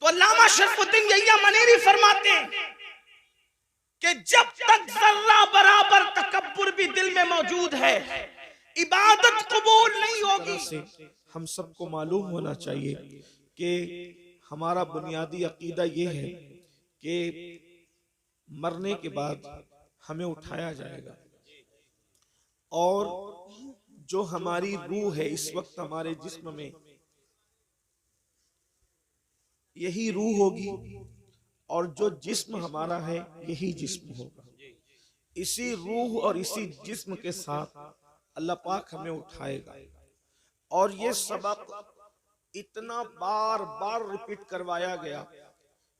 वो अल्लामा शरफुद्दीन यहिया मनीरी फरमाते हैं कि जब तक जर्रा बराबर तकब्बुर भी दिल में मौजूद है, इबादत कबूल नहीं होगी। हम सबको मालूम होना चाहिए कि हमारा बुनियादी अकीदा ये है कि मरने के बाद हमें उठाया जाएगा और जो हमारी रूह है इस वक्त हमारे जिस्म में, यही रूह होगी और जो जिस्म हमारा है यही जिस्म होगा। इसी रूह और इसी जिस्म के साथ अल्लाह पाक हमें उठाएगा। और ये सबक इतना बार बार रिपीट करवाया गया,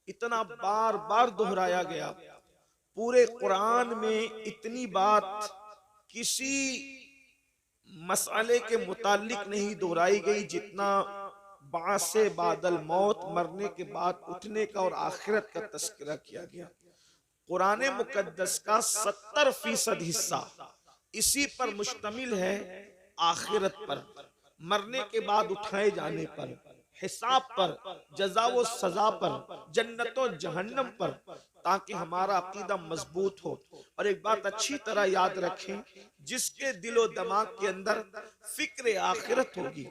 इतना बार बार दोहराया गया, पूरे कुरान में इतनी बात किसी मसले के मुतालिक नहीं दोहराई गई जितना बासे बादल मौत, मरने के बाद उठने का और आखिरत का तस्करा किया गया। कुरान मुकद्दस का 70% हिस्सा इसी पर मुश्तमिल है, आखिरत पर, मरने के बाद उठाए जाने पर, हिसाब पर, जज़ा व सजा पर, जन्नत और जहन्नम पर, ताकि हमारा अकीदा मजबूत हो। और एक बात अच्छी तरह याद रखें, जिसके दिलो दिमाग के अंदर फिक्र आखिरत होगी,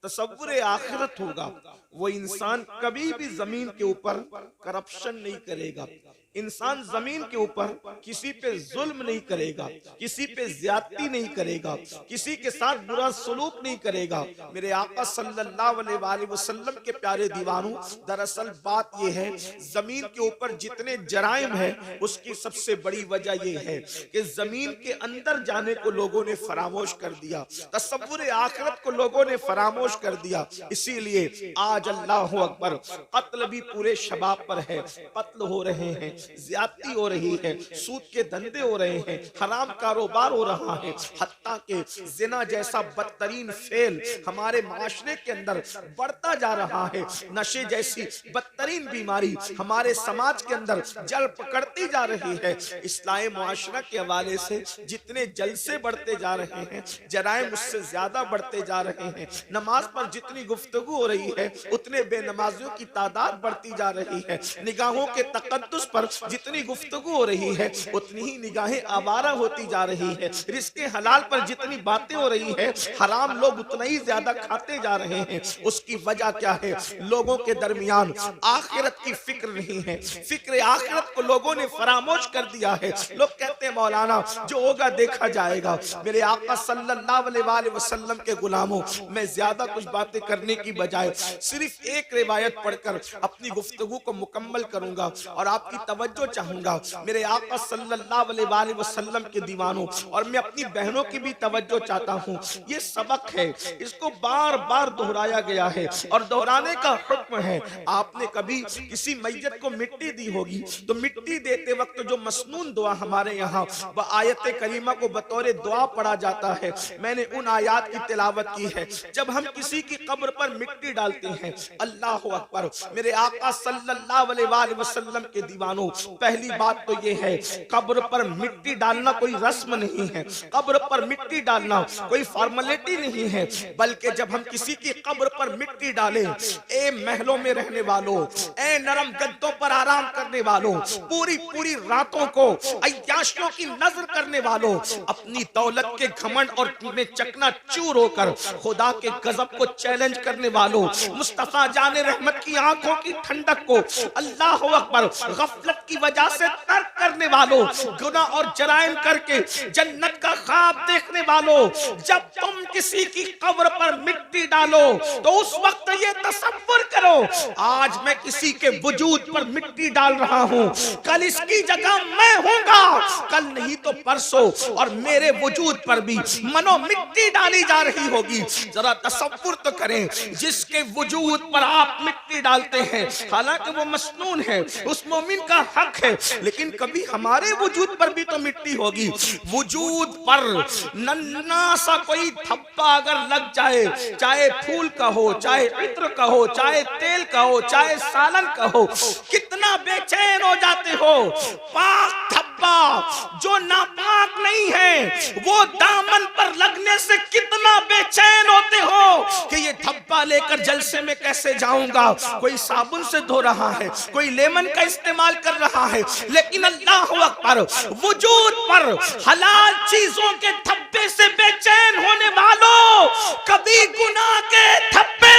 तसव्वुर आखिरत होगा, वो इंसान कभी भी जमीन के ऊपर करप्शन नहीं करेगा। इंसान जमीन के ऊपर किसी पे जुल्म नहीं करेगा, किसी पे ज्यादती नहीं करेगा, किसी के साथ बुरा सलूक नहीं करेगा। मेरे आका सल्लल्लाहु अलैहि वसल्लम के प्यारे दीवानों, दरअसल बात यह है, जमीन के ऊपर जितने जराइम है उसकी सबसे बड़ी वजह यह है कि जमीन के अंदर जाने को लोगों ने फरामोश कर दिया, तसव्वुर आखिरत को लोगों ने फरामोश कर दिया। इसीलिए आज अल्लाह अकबर, कत्ल भी पूरे शबाब पर है, कत्ल हो रहे हैं, ज्यादती हो रही है, सूद के धंधे हो रहे हैं, हराम कारोबार हो रहा है, हत्ता के जिना जैसा बदतरीन फेल हमारे माशरे के अंदर बढ़ता जा रहा है, नशे जैसी बदतरीन बीमारी हमारे समाज के अंदर जड़ पकड़ती जा रही है। इस्लामी मुआशरा के हवाले से जितने जलसे बढ़ते जा रहे हैं, जराइम उससे ज्यादा बढ़ते जा रहे हैं। नमाज पर जितनी गुफ्तगू हो रही है उतने बेनमाजियों की तादाद बढ़ती जा रही है। निगाहों के तकद्दुस पर जितनी गुफ्तगू हो रही है उतनी ही निगाहें आवारा होती जा रही है। रिस्के हलाल पर जितनी बातें हो रही है, हराम लोग उतना ही ज्यादा खाते जा रहे हैं। उसकी वजह क्या है? लोगों के दरमियान आखिरत की फिक्र नहीं है, फिक्र आखिरत को लोगों ने फरामोश कर दिया है। लोग कहते हैं मौलाना जो होगा देखा जाएगा। मेरे आका सल्लल्लाहु अलैहि वसल्लम के गुलामों, मैं ज्यादा कुछ बातें करने की बजाय सिर्फ एक रिवायत पढ़कर अपनी गुफ्तगू को मुकम्मल करूंगा और आपकी तवज्जो चाहूंगा। मेरे आका सल्लल्लाहु अलैहि वसल्लम के दीवानों, और मैं अपनी बहनों की भी तवज्जो चाहता हूँ। ये सबक है, इसको बार बार दोहराया गया है और दोहराने का हुक्म है। आपने कभी किसी मैयत को मिट्टी दी होगी तो मिट्टी देते वक्त जो मसनून दुआ हमारे यहाँ व आयत करीमा को बतौर दुआ पढ़ा जाता है, मैंने उन आयात की तिलावत की है। जब हम किसी की कब्र पर मिट्टी डालते हैं, अल्लाह अकबर, मेरे आका सल्लल्लाहु अलैहि वसल्लम के दीवानों, पहली बात तो ये है, कब्र पर मिट्टी डालना कोई रस्म नहीं है, कब्र पर मिट्टी डालना कोई फॉर्मेलिटी नहीं है, बल्कि जब हम किसी की कब्र पर मिट्टी डालें, ए महलों में रहने वालों, ए नरम गद्दों पर आराम करने वालों, पूरी पूरी रातों को अय्याशियों की नजर करने वालों, अपनी दौलत के घमंड और में चकना चूर होकर खुदा के गजब को चैलेंज करने वालों, मुस्तफा जाने रहमत की आंखों की ठंडक को अल्लाह अकबर गफलत की वजह से तर्क करने वालों, गुनाह और जराइम करके जन्नत का ख्वाब देखने वालों, जब तुम किसी की कब्र पर मिट्टी डालो तो उस वक्त ये तसव्वुर करो, आज मैं किसी के वजूद पर मिट्टी डाल रहा हूं, कल इसकी जगह मैं हूंगा, कल नहीं तो परसों, और मेरे वजूद पर भी मनो मिट्टी डाली जा रही होगी। जरा तसव्वुर तो करें, जिसके वजूद पर आप मिट्टी डालते हैं, हालांकि वो मसनून है, उस मोमिन का हक है, लेकिन कभी हमारे वजूद पर भी तो मिट्टी होगी। वजूद पर नन्ना सा कोई थप्पा अगर लग जाए, चाहे फूल का हो, चाहे इत्र का हो, चाहे तेल का हो, चाहे सालन का हो, कितना बेचैन हो जाते हो। पाक थप्पा जो नापाक नहीं है, वो दामन पर लगने से कितना इतना बेचैन होते हो कि ये धब्बा लेकर जलसे में कैसे जाऊंगा। कोई साबुन से धो रहा है, कोई लेमन का इस्तेमाल कर रहा है, लेकिन अल्लाह अकबर, वजूद पर हलाल चीजों के धब्बे से बेचैन होने वालों, कभी गुनाह के धब्बे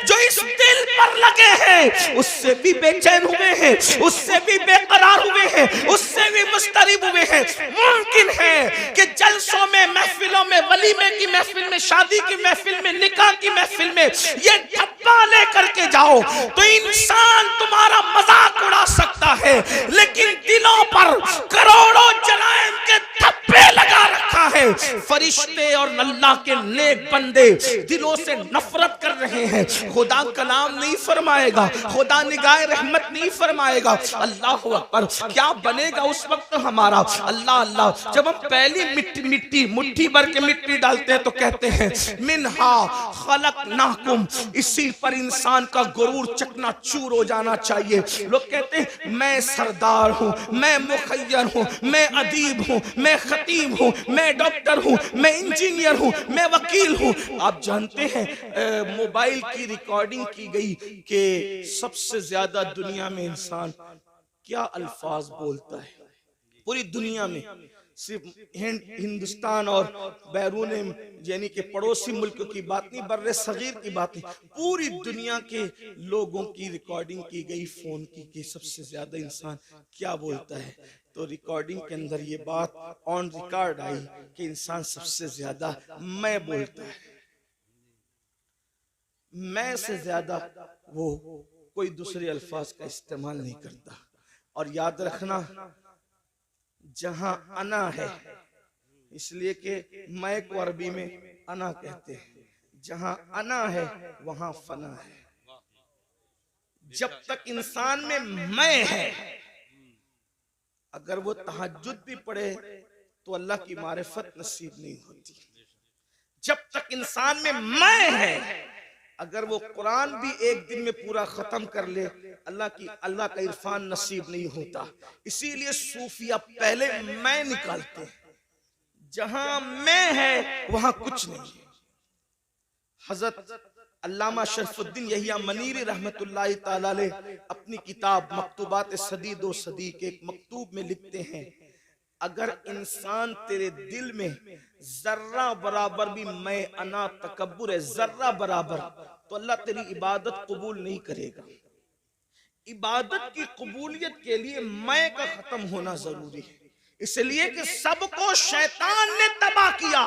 जो इस दिल पर लगे हैं उससे भी बेचैन हुए हैं, उससे भी बेकरार हुए हैं, उससे भी मुस्तरिब हुए हैं। मुमकिन है कि जलसों में, महफिलों में, वलीमे की महफिल में, शादी की महफिल में, निकाह की महफिल में ये धब्बा लेकर के जाओ तो इंसान तुम्हारा मजाक उड़ा सकता है, लेकिन दिलों पर करोड़ों जराइम के धब्बे लगा रखा है। फरिश्ते और अल्लाह के नेक बंदे दिलों से नफरत कर रहे हैं। खुदा कलाम नहीं फरमाएगा, खुदा निगाह रहमत नहीं फरमाएगा। अल्लाह अकबर, क्या बनेगा उस वक्त हमारा। अल्लाह अल्लाह, जब हम पहली मिट्टी मुट्ठी भर के मिट्टी डालते हैं तो कहते हैं मिनहा खलकनाकुम, इसी पर इंसान का गुरूर चकनाचूर हो जाना चाहिए। लोग कहते हैं मैं सरदार हूं, मैं मुखय्यर हूं, मैं अदीब हूं, मैं खतीब हूं, मैं डॉक्टर हूं, मैं इंजीनियर हूं, मैं वकील हूं। आप जानते हैं मोबाइल की रिकॉर्डिंग की गई कि सबसे ज्यादा दुनिया में इंसान क्या अल्फाज बोलता है पूरी दुनिया में। सिर्फ हिंदुस्तान और बैरून यानी कि पड़ोसी मुल्क की बात नहीं, बर्रे सगीर की बात नहीं, पूरी दुनिया के लोगों की रिकॉर्डिंग की गई फोन की कि सबसे ज्यादा इंसान क्या बोलता है। तो रिकॉर्डिंग के अंदर ये बात ऑन रिकॉर्ड आई कि इंसान सबसे ज्यादा मैं बोलता है। मैं से ज्यादा वो कोई दूसरे अल्फाज का इस्तेमाल नहीं करता। और याद रखना, जहां अना है, इसलिए कि मैं को अरबी में अना कहते हैं, जहां अना है वहां फना है। जब तक इंसान में मैं है, अगर वो तहज्जुद भी पढ़े तो अल्लाह की मारिफत नसीब नहीं होती। जब तक इंसान में मैं है, अगर वो कुरान भी एक दिन में पूरा खत्म कर ले, अल्लाह का इरफान नसीब नहीं होता। इसीलिए सूफिया पहले मैं निकालते हैं, जहां मैं है वहां कुछ नहीं। हजरत अल्लामा शरफुद्दीन यहिया मनीरी रहमतुल्लाहि ताला अलैह अपनी किताब मकतूबात सदी दो सदी के एक मकतूब में लिखते हैं, अगर इंसान तेरे दिल में जर्रा बराबर भी मैं अना तकब्बुर है, जर्रा बराबर, तो अल्लाह तेरी इबादत कबूल नहीं करेगा। इबादत की कबूलियत के लिए मैं का खत्म होना जरूरी है। इसलिए कि सबको शैतान ने तबाह किया,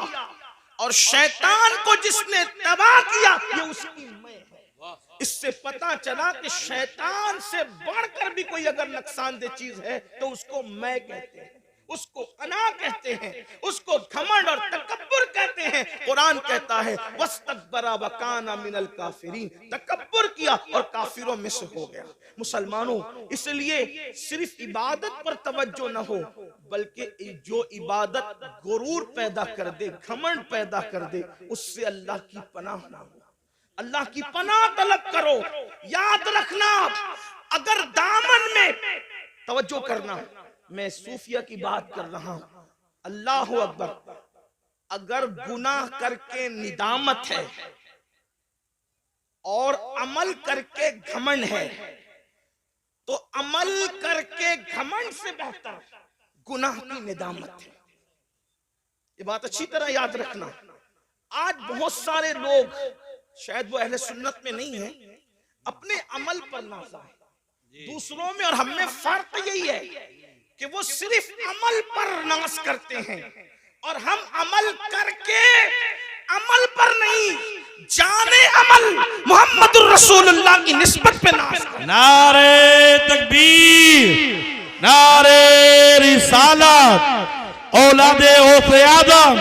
और शैतान को जिसने तबाह किया ये उसकी मैं है। इससे पता चला कि शैतान से बढ़कर भी कोई अगर नुकसानदेह चीज है तो उसको मैं कहते हैं, उसको अना कहते हैं, उसको घमंड और तकब्बुर कहते हैं। कुरान कहता है वस्तकबरा वकाना मिनल काफिरीन, तकब्बुर किया और काफिरों में से हो गया। मुसलमानों, इसलिए सिर्फ इबादत पर तवज्जो न हो, बल्कि जो इबादत गुरूर पैदा कर दे, घमंड पैदा कर दे, उससे अल्लाह की पनाह ना हो। अल्लाह की पनाह तलब करो। याद रखना, अगर दामन में तवज्जो करना, मैं सूफिया की बात कर रहा हूं, अल्लाह अकबर, अगर गुनाह करके निदामत है और अमल करके घमंड है, तो अमल करके घमंड से बेहतर गुनाह की निदामत है। ये बात अच्छी तरह याद रखना। आज बहुत सारे लोग, शायद वो अहले सुन्नत में नहीं है, अपने अमल पर नाज़ा है, दूसरों में और हम में फर्क यही है कि वो सिर्फ अमल पर नाज करते हैं और हम अमल करके अमल पर नहीं, जाने अमल मुहम्मदुर रसूलुल्लाह की निस्बत पे नाज करते हैं। नारे तकबीर, नारे रिसालत, औलादे औसे आदम।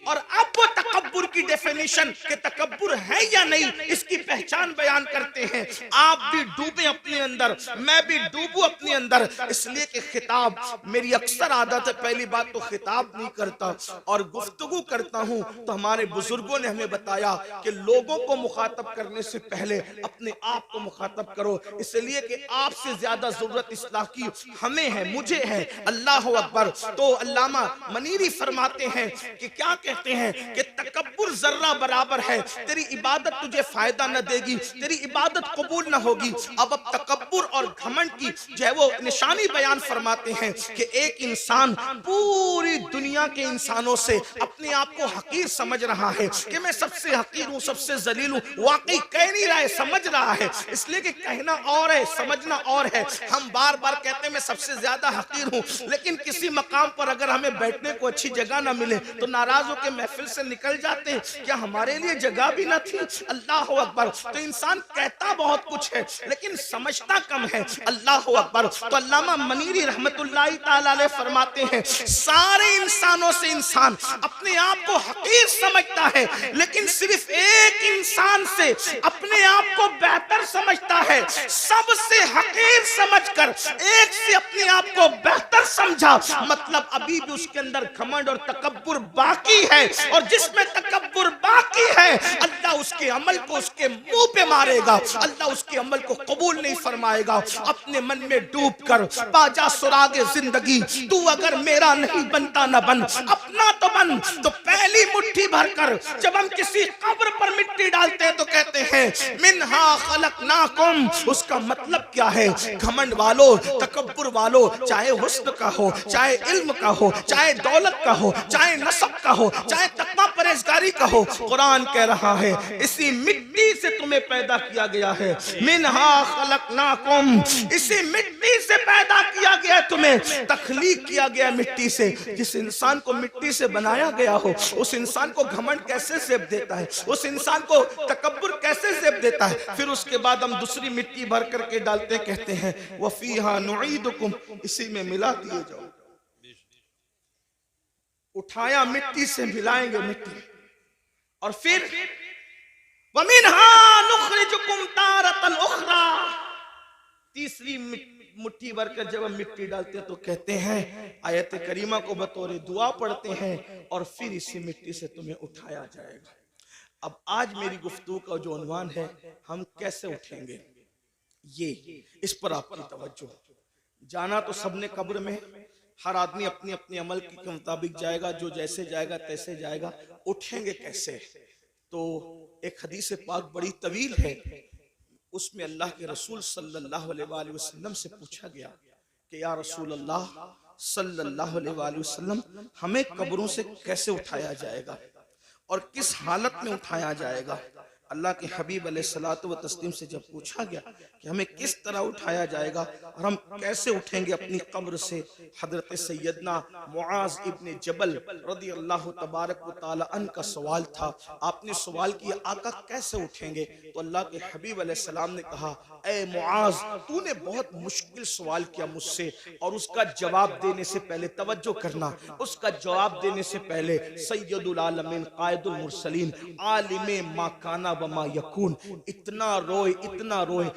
और अब वो तकब्बुर की डेफिनेशन कि तकब्बुर है या नहीं, इसकी पहचान बयान करते हैं। आप भी डूबे अपने अंदर, मैं भी डूबूं अपने अंदर, इसलिए कि खिताब, मेरी अक्सर आदत है पहली बात तो खिताब नहीं करता और गुफ्तगू करता हूं तो हमारे बुजुर्गों ने हमें बताया कि लोगों को मुखातब करने से पहले अपने आप को मुखातब करो, इसलिए कि आपसे ज्यादा जरूरत इस्लाह की हमें है, मुझे है। अल्लाह अकबर। तो अल्लामा मनीरी फरमाते हैं कि क्या कहते हैं कि तकब्बुर जर्रा बराबर है, तेरी इबादत तुझे फायदा न देगी, तेरी इबादत कबूल न होगी। अब तकब्बुर और घमंड की जो है वो निशानी बयान फरमाते हैं कि एक इंसान पूरी दुनिया के इंसानों से अपने आप को हकीर समझ रहा है कि मैं सबसे हकीर हूं, सबसे जलील हूं। वाकई कह नहीं रहा है, समझ रहा है, इसलिए कि कहना और है, समझना और है। हम बार बार कहते हैं मैं सबसे ज्यादा हकीर हूं, लेकिन किसी मकाम पर अगर हमें बैठने को अच्छी जगह ना मिले तो नाराज होकर महफिल से निकल जाते हैं, क्या हमारे लिए जगह भी ना थी। अल्लाह अकबर। तो इंसान कहता बहुत कुछ है लेकिन समझता कम है। अल्लाह अकबर। तो अल्लामा मनीरी रहमतुल्लाहि ताला अलैह फरमाते हैं सारे इंसानों से इंसान अपने आप को हकीर समझता है, लेकिन सिर्फ एक इंसान से अपने आप को बेहतर समझता है। सबसे हकीर समझकर एक से अपने आप को बेहतर समझा, मतलब अभी भी उसके अंदर घमंड और तकब्बुर बाकी है, और जिसमें तकब्बुर बाकी है अल्लाह उसके अमल को उसके मुंह पे मारेगा, अल्लाह उसके अमल को कबूल नहीं फरमाएगा। अपने मन में डूब कर बाजा सुरागे जिंदगी, तू अगर मेरा नहीं बनता न बन, अपना तो बन। तो पहली मुट्ठी भरकर जब हम किसी कब्र पर मिट्टी डालते हैं तो कहते हैं मिन्हा खलकनाकुम, उसका मतलब क्या है? घमंड वालों, तकब्बुर वालों, चाहे हुस्न का हो, चाहे इल्म का हो, चाहे दौलत का हो, चाहे नसब का हो, चाहे तकवा परहेजगारी का हो, कुरान कह रहा है इसी मिट्टी से तुम्हें पैदा किया गया है। मिन्हा खलकनाकुम, इसी मिट्टी से पैदा किया गया, तुम्हें तख्लीक किया गया मिट्टी से। जिस इंसान को मिट्टी से बनाया गया हो उस इंसान को घमंड कैसे सेब देता है, उस इंसान को तकब्बुर कैसे सेब देता है? फिर उसके बाद हम दूसरी मिट्टी भर करके डालते, कहते हैं वफीहा नुईदुकुम, इसी में मिला दिए जाओ। उठाया मिट्टी से मिलाएंगे मिट्टी, और फिर वमिन्हा नुखरिजुकुम तारतन उखरा, तीसरी मुट्ठी भरकर जब हम मिट्टी डालते हैं तो कहते हैं आयत करीमा को बतौर दुआ पढ़ते हैं और फिर इसी मिट्टी से तुम्हें उठाया जाएगा। अब आज मेरी गुफ्तगू का जो उन्वान है हम कैसे उठेंगे, ये इस पर आपकी तवज्जो। जाना तो सबने कब्र में, हर आदमी अपनी अपनी अमल के मुताबिक जाएगा, जो जैसे जाएगा तैसे जाएगा। उठेंगे कैसे? तो एक हदीस पाक बड़ी तवील है, उसमें अल्लाह के रसूल सल्लल्लाहु अलैहि वसल्लम से पूछा गया कि या रसूल अल्लाह सल्लल्लाहु अलैहि वसल्लम, हमें कब्रों से कैसे उठाया जाएगा और किस हालत में उठाया जाएगा? अल्लाह के हबीब अलैहिस्सलातु व तस्लीम से जब पूछा गया कि हमें किस तरह उठाया जाएगा और हम कैसे उठेंगे अपनी कब्र से, हजरत सैयदना मुआज इब्ने जबल रदियल्लाहु तबारक व तआला अन्हु का सवाल था। आपने सवाल किया आका कैसे उठेंगे? तो अल्लाह के हबीब अलैहिस्सलाम ने कहा ए मुआज, तूने बहुत मुश्किल सवाल किया मुझसे, और उसका जवाब देने से पहले तवज्जो करना, उसका जवाब देने से पहले सैयदुल आलमीन कायदुल मुरसलीन आलिमे मा काना व मा यकून इतना रोए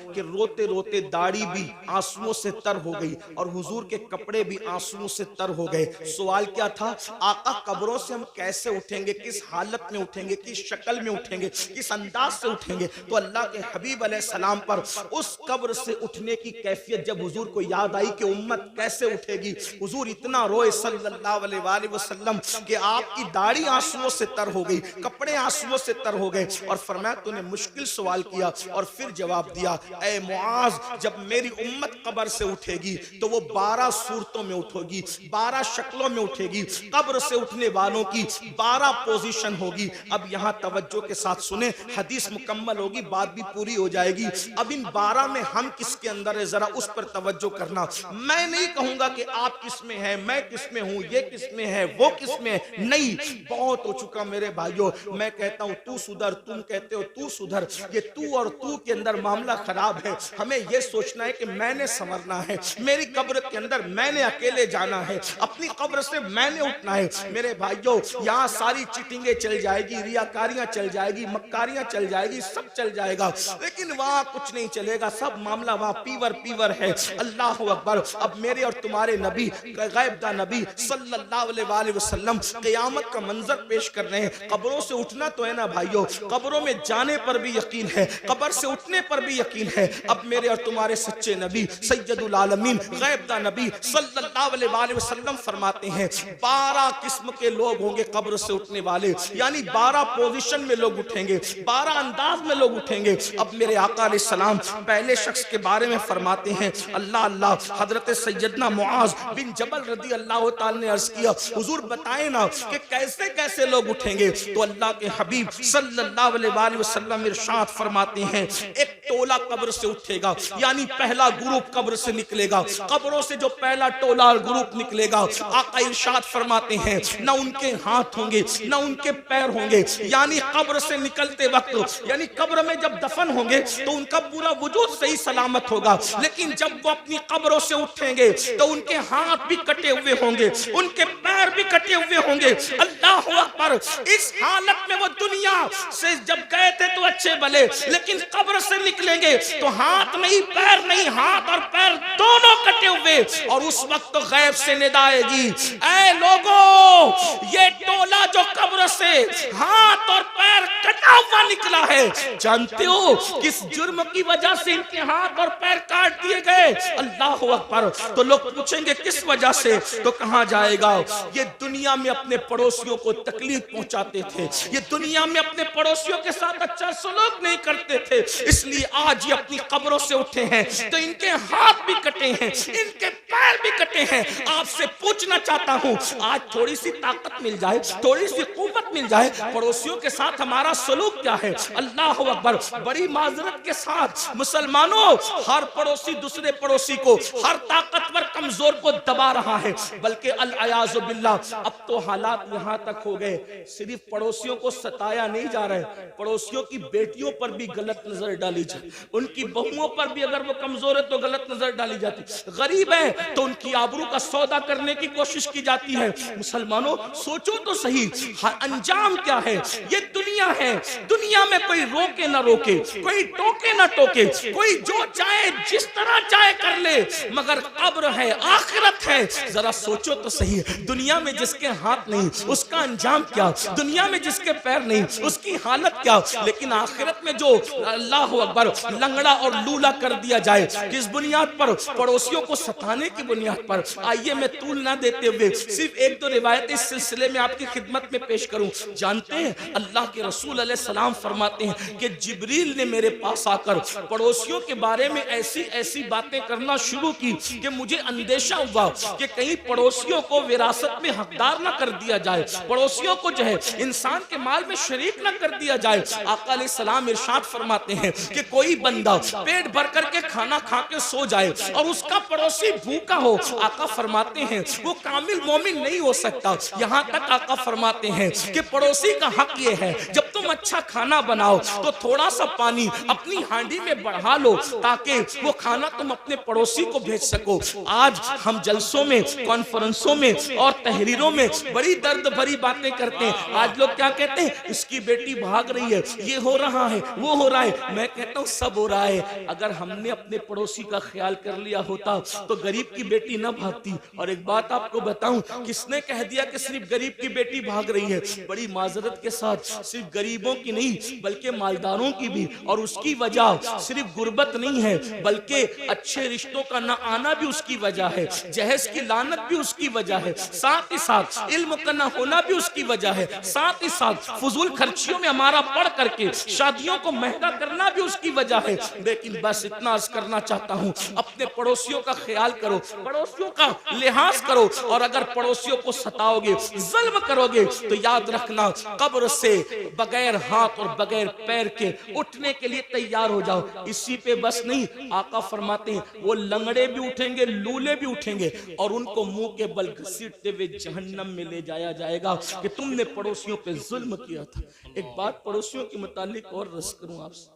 कि रोते रोते दाढ़ी भी आंसुओं से तर हो गई और हुजूर के कपड़े भी आंसुओं से तर हो गए। सवाल क्या था? आका कब्रों से हम कैसे उठेंगे, किस हालत में उठेंगे, किस शक्ल में उठेंगे, किस अंदाज से उठेंगे? तो अल्लाह के हबीब अलैहिस्सलाम पर उस कब्र से उठने की कैफियत जब हुजूर को याद आई कि उम्मत कैसे उठेगी, हुजूर इतना रोए सल्लल्लाहु अलैहि वसल्लम कि आपकी दाढ़ी आंसुओं से तर हो गई, कपड़े आंसुओं से तर हो गए, और फरमाया तूने मुश्किल सवाल किया और फिर जवाब दिया ए मुआज, जब मेरी उम्मत कब्र से उठेगी तो वो 12 सूरतों में उठेगी, 12 शक्लों में उठेगी। कब्र से उठने वालों की 12 पोजीशन होगी। अब यहाँ तवज्जो के साथ सुने, हदीस मुकम्मल होगी, बात भी पूरी हो जाएगी। अब इन 12 में हम किसके अंदर है, जरा उस पर तवज्जो करना। मैं नहीं कहूंगा कि आप किस में है, मैं किस में हूं, ये किस में है, वो किस में है, नहीं, बहुत हो चुका मेरे भाइयों। मैं कहता हूं तू सुधर, तुम कहते हो हो तू सुधर, ये तू और तू के अंदर मामला खराब है। हमें ये सोचना है कि मैंने संवरना है, मेरी कब्र के अंदर मैंने अकेले जाना है, अपनी कब्र से मैंने उठना है। मेरे भाइयों, यहाँ सारी चीटिंगे चल जाएगी, रियाकारियां चल जाएगी, मक्कारियां चल जाएगी, सब चल जाएगा, लेकिन वहां कुछ नहीं चलेगा। सब मामला वहां पीवर पीवर है। अल्लाह अकबर। अब मेरे और तुम्हारे नबी, गैबदा नबी सल्लल्लाहु अलैहि वसल्लम क़यामत का मंजर पेश कर रहे हैं। कब्रों से उठना तो है ना भाइयों, कब्रों में जाने पर भी यकीन है, कब्र से उठने पर भी यकीन है। अब मेरे और तुम्हारे सच्चे नबी सैयदुल आलमीन गैबदा नबी सल्लल्लाहु अलैहि वसल्लम फरमाते हैं 12 किस्म के लोग होंगे कब्र से उठने वाले, यानी 12 पोजीशन में लोग उठेंगे, 12 अंदाज में लोग उठेंगे। अब मेरे आका अलैहिस्सलाम पहले शख्स के बारे में फरमाते हैं, अल्लाह अल्लाह, हजरत सैयदना मुआज बिन जबल रदी अल्लाह तआला ने अर्ज किया, हुजूर बताए ना कि कैसे कैसे लोग उठेंगे। तो अल्लाह के हबीब सल्लल्लाहु अलैहि वसल्लम इरशाद फरमाते हैं, एक टोला कब्र से उठेगा, यानी पहला ग्रुप कब्र से निकलेगा। कब्रों से जो पहला टोला ग्रुप निकलेगा, आका इरशाद फरमाते हैं ना उनके हाथ होंगे ना उनके पैर होंगे, यानी कब्र से निकलते वक्त, यानी कब्र में जब दफन होंगे तो उनका पूरा वजूद सही सलामत होगा, लेकिन जब वो अपनी कब्रों से उठेंगे तो उनके हाथ भी कटे हुए होंगे, उनके पैर भी कटे हुए होंगे। अल्लाह अकबर। इस हालत में वो दुनिया से जब गए थे तो अच्छे भले, लेकिन कब्र से निकलेंगे तो हाथ नहीं पैर नहीं, हाथ और पैर दोनों कटे हुए। और उस वक्त तो गैब से निदा आएगी, ऐ लोगों, ये टोला जो कब्र से हाथ और पैर कटा हुआ निकला है, जानते हो किस जुर्म की वजह से इनके हाथ और पैर काट दिए गए? अल्लाह अकबर। तो लोग पूछेंगे किस वजह से, तो कहां जाएगा? ये दुनिया में अपने पड़ोसियों को तकलीफ पहुंचाते थे, ये दुनिया में अपने पड़ोसियों के साथ अच्छा सलूक नहीं करते थे, इसलिए आज ये अपनी कब्रों से उठे हैं तो इनके हाथ भी कटे हैं, इनके पैर भी कटे हैं। आपसे पूछना चाहता हूं, आज थोड़ी सी ताकत मिल जाए, थोड़ी सी कुव्वत मिल जाए, पड़ोसियों के साथ हमारा सलूक क्या है? अल्लाह अकबर। बड़ी माजरत के साथ मुसलमानों, हर पड़ोसी दूसरे पड़ोसी को, हर ताकतवर कमजोर को दबा रहा है, बल्कि अल-अयाज़ु बिल्लाह, अब तो हालात यहां तक हो गए, सिर्फ पड़ोसियों को सताया नहीं जा रहा है, पड़ोसियों की बेटियों पर भी गलत नजर डाली जाए, उनकी बहुओं पर भी अगर वो कमजोर है तो गलत नजर डाली जाती, गरीब है तो उनकी आबरू का सौदा करने की कोशिश की जाती है। मुसलमानों सोचो तो सही, अंजाम क्या है? ये दुनिया है, दुनिया में कोई रोके ना रोके, कोई टोके ना टोके, कोई जो चाहे जिस तरह चाहे कर ले, मगर कब्र है, आखिरत है। जरा सोचो तो सही, दुनिया में जिसके हाथ नहीं उसका अंजाम क्या, दुनिया में जिसके पैर नहीं उसकी हालत क्या, लेकिन आखिरत में जो अल्लाह अकबर लंगड़ा और लूला कर दिया जाए, किस बुनियाद पर? पड़ोसियों को सताने की बुनियाद पर। आइए मैं तूल ना देते हुए सिर्फ एक दो रिवायत इस सिलसिले में आपकी खिदमत में पेश करूं। जानते हैं अल्लाह के रसूल अलैहि सलाम फरमाते हैं कि जिब्रील ने मेरे पास आकर पड़ोसियों के बारे में ऐसी ऐसी बातें करना शुरू की कि मुझे अंदेशा हुआ कि कहीं पड़ोसियों को विरासत में हकदार ना कर दिया जाए, पड़ोसियों को जो है इंसान के माल में शरीक ना कर दिया जाए। आका अलैहि सलाम इरशाद फरमाते हैं कि कोई बंदा पेट भर करके खाना खा के सो जाए और उसका पड़ोसी भूखा हो, आका फरमाते हैं वो कामिल मोमिन नहीं हो सकता। यहाँ तक आका फरमाते हैं कि पड़ोसी का हक ये है, जब तुम अच्छा खाना बनाओ तो थोड़ा सा पानी अपनी हांडी में बढ़ा लो ताकि वो खाना तुम अपने पड़ोसी को भेज सको। आज हम जलसों में, कॉन्फ्रेंसों में और तहरीरों में बड़ी दर्द भरी बातें करते हैं। आज लोग क्या कहते हैं? इसकी बेटी भाग रही है, ये हो रहा है, वो हो रहा है। मैं कहता हूँ सब हो रहा है, अगर हमने अपने पड़ोसी का ख्याल कर लिया होता तो गरीब की बेटी न भागती। और एक बात आपको बताऊं, किसने कह दिया कि सिर्फ गरीब की बेटी भाग रही है? बड़ी माजरत के साथ सिर्फ गरीबों की नहीं बल्कि मालदारों की भी, और उसकी वजह सिर्फ गुर्बत नहीं है बल्कि अच्छे रिश्तों का न आना भी उसकी वजह है, जहेज की लानत भी उसकी वजह है, साथ ही साथ इल्म का न होना भी उसकी वजह है, साथ ही साथ फजूल खर्चियों में हमारा पढ़ करके शादियों को महंगा करना भी उसकी वजह है। लेकिन बस इतना अर्ज करना चाहता हूं, अपने पड़ोसियों का ख्याल करो, पड़ोसियों का लिहाज करो, और अगर पड़ोसियों को सताओगे, जुल्म करोगे तो याद रखना कब्र से बगैर बगैर हाथ और बगैर पैर के उठने के लिए तैयार हो जाओ। इसी पे बस नहीं, आका फरमाते हैं वो लंगड़े भी उठेंगे, लूले भी उठेंगे और उनको मुंह के बल घसीटते हुए जहन्नम में ले जाया जाएगा कि तुमने पड़ोसियों पे जुल्म किया था। एक बात पड़ोसियों के मुतालिक और रस करूं आपसे,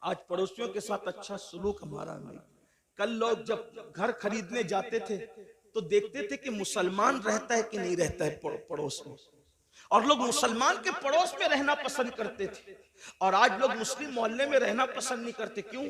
आज पड़ोसियों के साथ अच्छा सलूक हमारा नहीं। कल लोग जब घर खरीदने जाते थे तो देखते थे कि मुसलमान रहता है कि नहीं रहता है पड़ोस में, और लोग मुसलमान के पड़ोस में रहना पसंद करते थे। और आज लोग मुस्लिम मोहल्ले में रहना पसंद नहीं करते। क्यों?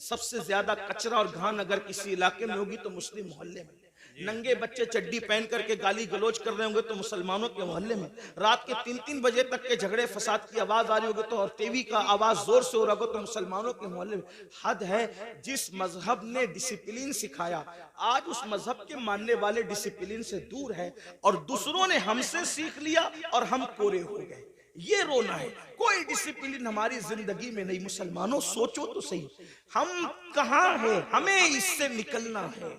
सबसे ज्यादा कचरा और घान अगर किसी इलाके में होगी तो मुस्लिम मोहल्ले में। नंगे बच्चे चड्डी पहन करके गाली गलोच कर रहे होंगे तो मुसलमानों के मोहल्ले में। रात के 3-3 बजे तक के झगड़े फसाद की आवाज आ रही होगी तो, और टीवी का आवाज जोर से हो रहा होगा तो मुसलमानों के मोहल्ले में। हद है, जिस मजहब ने डिसिप्लिन सिखाया आज उस मजहब के मानने वाले डिसिप्लिन से दूर है और दूसरों ने हमसे सीख लिया और हम कोरे हो गए। ये रोना है, कोई डिसिप्लिन हमारी जिंदगी में नहीं। मुसलमानों सोचो तो सही, हम कहां हैं? हमें इससे निकलना है।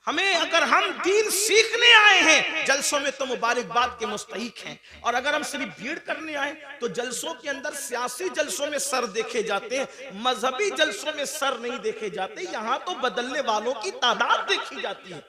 हमें, अगर हम दीन सीखने आए हैं जलसों में तो मुबारकबाद के मुस्तहिक हैं, और अगर हम सिर्फ भीड़ करने आए तो जलसों के अंदर सियासी जलसों में सर देखे जाते हैं, मजहबी जलसों में सर नहीं देखे जाते। यहाँ तो बदलने वालों की तादाद देखी जाती है।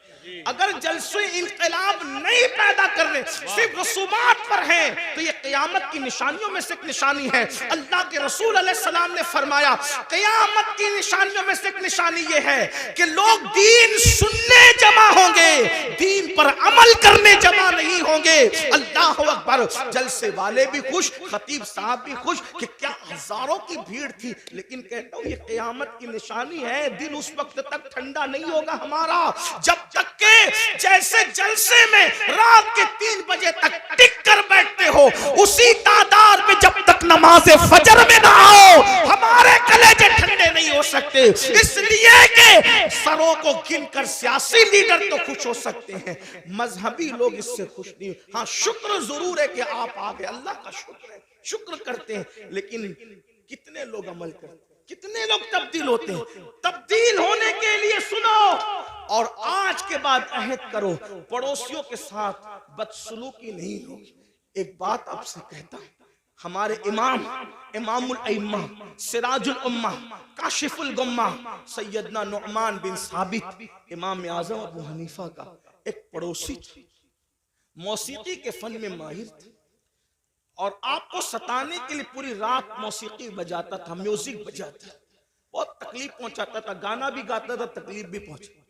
अगर जलसे इनकलाब नहीं पैदा करने, सिर्फ रसूमात पर हैं, तो ये क़यामत की निशानियों में से एक निशानी है। अल्लाह के रसूल अलैहिस्सलाम ने फरमाया क़यामत की निशानियों में से एक निशानी ये है कि लोग दीन सुनने जमा होंगे, दीन पर अमल करने जमा नहीं होंगे। अल्लाह अकबर। जलसे वाले भी खुश, खतीब साहब भी खुश कि क्या हजारों की भीड़ थी, लेकिन कहता हूं ये क़यामत की निशानी है। दिल उस वक्त तक ठंडा नहीं होगा हमारा जब तक के जैसे जलसे में रात के 3 बजे तक टिक कर बैठते हो, उसी तादाद में जब तक नमाज फजर में ना आओ हमारे कलेजे ठंडे नहीं हो सकते। इसलिए कि सरों को गिनकर सियासी लीडर तो खुश हो सकते हैं, मजहबी लोग इससे खुश नहीं। हाँ, शुक्र जरूर है कि आप आ गए, अल्लाह का शुक्र है, शुक्र करते हैं। लेकिन कितने लोग अमल करते, कितने लोग तब्दील होते हैं? तब्दील होने के लिए सुनो और आज के बाद अहद करो, पड़ोसियों के साथ बदसलूकी नहीं होगी। एक बात आपसे कहता हूं, हमारे इमामुल अइम्मा, सिराजुल उम्मा, काशिफुल गुम्मा सैयदना नुअमान बिन साबित इमाम आज़म अबू हनीफा का एक पड़ोसी थे, मौसीकी के फन में माहिर थे और आपको सताने के लिए पूरी रात मौसीकी बजाता था, म्यूजिक बजाता था, बहुत तकलीफ पहुंचाता था, गाना भी गाता था, तकलीफ भी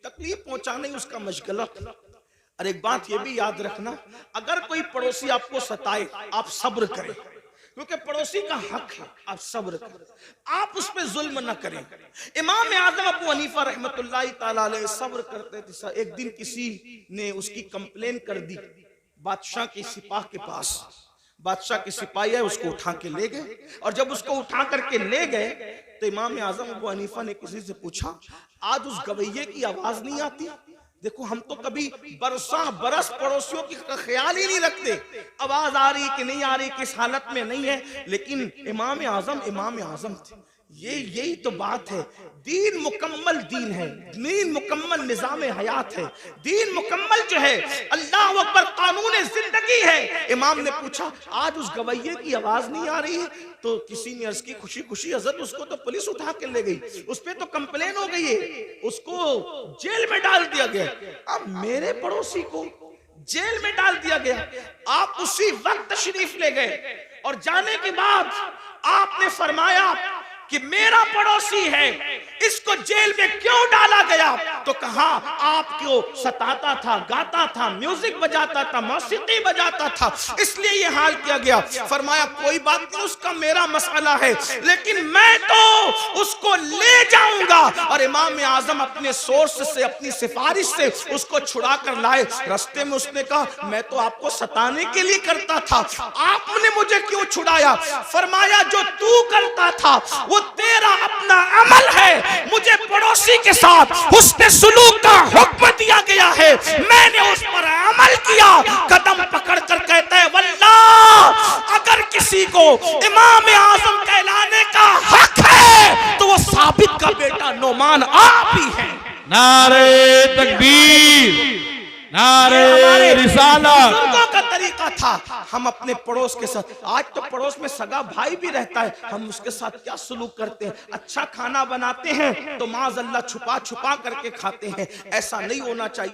तकलीफ पहुंचाना ही उसका मशगला था। और एक बात ये भी याद रखना, अगर कोई पड़ोसी आपको सताए आप सब्र करें, क्योंकि पड़ोसी का हक है, आप सब्र करें, आप उस पर जुल्म न करें। इमाम आज़म अबू हनीफा रहमतुल्लाहि तआला अलैह सब्र करते थे। एक दिन किसी ने उसकी कंप्लेन कर दी बादशाह के सिपाह के पास। बादशाह के सिपाही है, उसको उठा के ले गए, और जब उसको उठा करके ले गए तो इमाम आज़म अबू हनीफा ने किसी से पूछा, आज उस गवैये की आवाज नहीं आती? देखो, हम तो कभी बरस पड़ोसियों की ख्याल ही नहीं रखते, आवाज आ रही कि नहीं आ रही, किस हालत में नहीं है, लेकिन इमाम आज़म थे। यही तो बात है, दीन मुकम्मल दीन है, दीन मुकम्मल निज़ाम हयात है, दीन मुकम्मल जो है अल्लाह अकबर कानून जिंदगी है। इमाम ने पूछा, आज उस गवैये की आवाज नहीं आ रही है? तो किसी ने अर्ज की, खुशी खुशी हज़रत उसको तो पुलिस उठा के ले गई, उस पे तो कंप्लेन हो गई है, उसको जेल में डाल दिया गया। अब मेरे पड़ोसी को जेल में डाल दिया गया, आप उसी वक्त तशरीफ ले गए और जाने के बाद आपने फरमाया कि मेरा पड़ोसी है, इसको जेल में क्यों डाला गया? तो कहा आपको सताता था, गाता था, म्यूजिक बजाता था, मौसीकी बजाता था, इसलिए ये हाल किया गया। फरमाया कोई बात नहीं, उसका मेरा मसला है, लेकिन मैं तो उसको ले जाऊंगा। और इमाम आज़म अपने सोर्स से, अपनी सिफारिश से उसको छुड़ा कर लाए। रास्ते में उसने कहा, मैं तो आपको सताने के लिए करता था, आपने मुझे क्यों छुड़ाया? फरमाया जो तू करता था वो तेरा अपना अमल है, मुझे पड़ोसी के साथ हुस्न सुलूक का हुक्म दिया गया है, मैंने उस पर अमल किया। कदम पकड़ कर कहता है, वल्लाह अगर किसी को इमाम आज़म कहलाने का हक है तो वो साबित का बेटा नुमान आप ही है। नारे तकबीर, नारे रिसालत। बुजुर्गों का तरीका तरीका था हम अपने पड़ोस के साथ, आज तो पड़ोस में सगा भाई भी रहता है, हम उसके साथ क्या सलूक करते हैं। अच्छा खाना बनाते हैं तो माज़अल्लाह छुपा छुपा करके खाते हैं, ऐसा नहीं होना चाहिए।